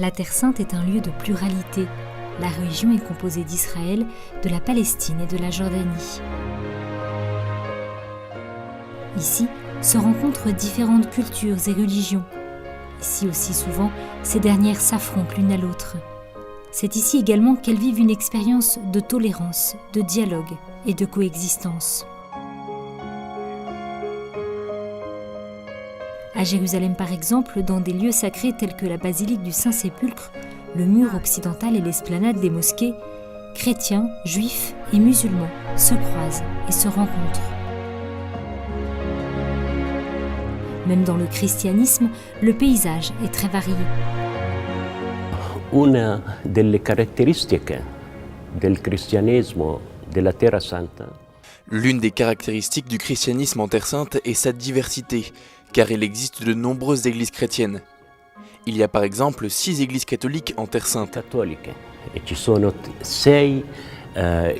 La Terre Sainte est un lieu de pluralité. La région est composée d'Israël, de la Palestine et de la Jordanie. Ici se rencontrent différentes cultures et religions. Ici aussi souvent, ces dernières s'affrontent l'une à l'autre. C'est ici également qu'elles vivent une expérience de tolérance, de dialogue et de coexistence. À Jérusalem par exemple, dans des lieux sacrés tels que la basilique du Saint-Sépulcre, le mur occidental et l'esplanade des mosquées, chrétiens, juifs et musulmans se croisent et se rencontrent. Même dans le christianisme, le paysage est très varié. Una delle caratteristiche del cristianesimo della Terra Santa. L'une des caractéristiques du christianisme en Terre Sainte est sa diversité, car il existe de nombreuses églises chrétiennes. Il y a par exemple 6 églises catholiques en Terre Sainte. Cattoliche. E ci sono 6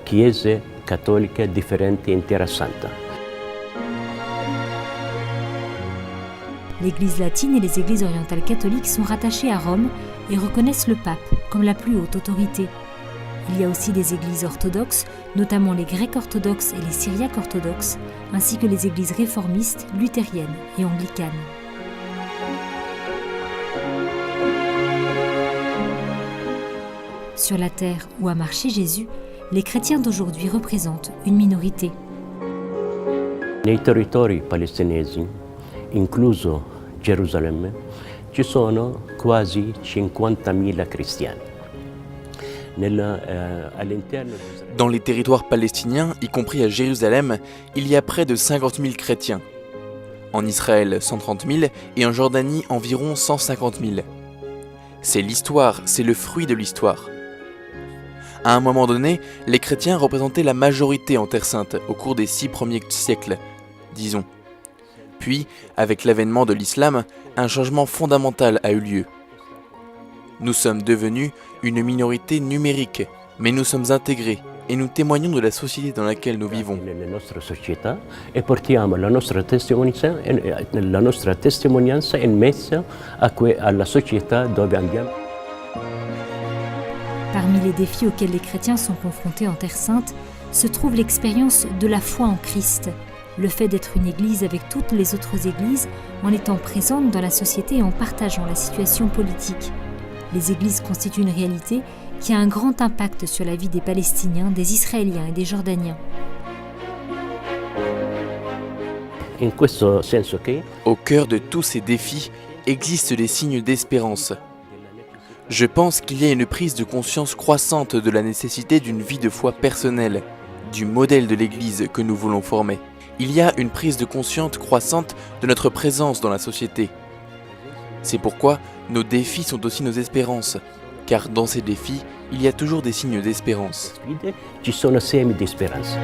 chiese cattoliche differenti in Terra Santa. L'Église latine et les églises orientales catholiques sont rattachées à Rome et reconnaissent le pape comme la plus haute autorité. Il y a aussi des églises orthodoxes, notamment les grecs orthodoxes et les syriaques orthodoxes, ainsi que les églises réformistes, luthériennes et anglicanes. Sur la terre où a marché Jésus, les chrétiens d'aujourd'hui représentent une minorité. Nei territori palestinesi, incluso Gerusalemme, ci sono quasi 50.000 cristiani. Dans les territoires palestiniens, y compris à Jérusalem, il y a près de 50 000 chrétiens. En Israël, 130 000 et en Jordanie, environ 150 000. C'est l'histoire, c'est le fruit de l'histoire. À un moment donné, les chrétiens représentaient la majorité en Terre Sainte au cours des 6 premiers siècles, disons. Puis, avec l'avènement de l'islam, un changement fondamental a eu lieu. Nous sommes devenus une minorité numérique, mais nous sommes intégrés et nous témoignons de la société dans laquelle nous vivons. E portiamo la nostra testimonianza in mezzo alla società dove andiamo. Parmi les défis auxquels les chrétiens sont confrontés en Terre Sainte se trouve l'expérience de la foi en Christ, le fait d'être une église avec toutes les autres églises en étant présente dans la société et en partageant la situation politique. Les églises constituent une réalité qui a un grand impact sur la vie des Palestiniens, des Israéliens et des Jordaniens. Au cœur de tous ces défis existent des signes d'espérance. Je pense qu'il y a une prise de conscience croissante de la nécessité d'une vie de foi personnelle, du modèle de l'Église que nous voulons former. Il y a une prise de conscience croissante de notre présence dans la société. C'est pourquoi nos défis sont aussi nos espérances, car dans ces défis, il y a toujours des signes d'espérance. Ci sono semi di speranza.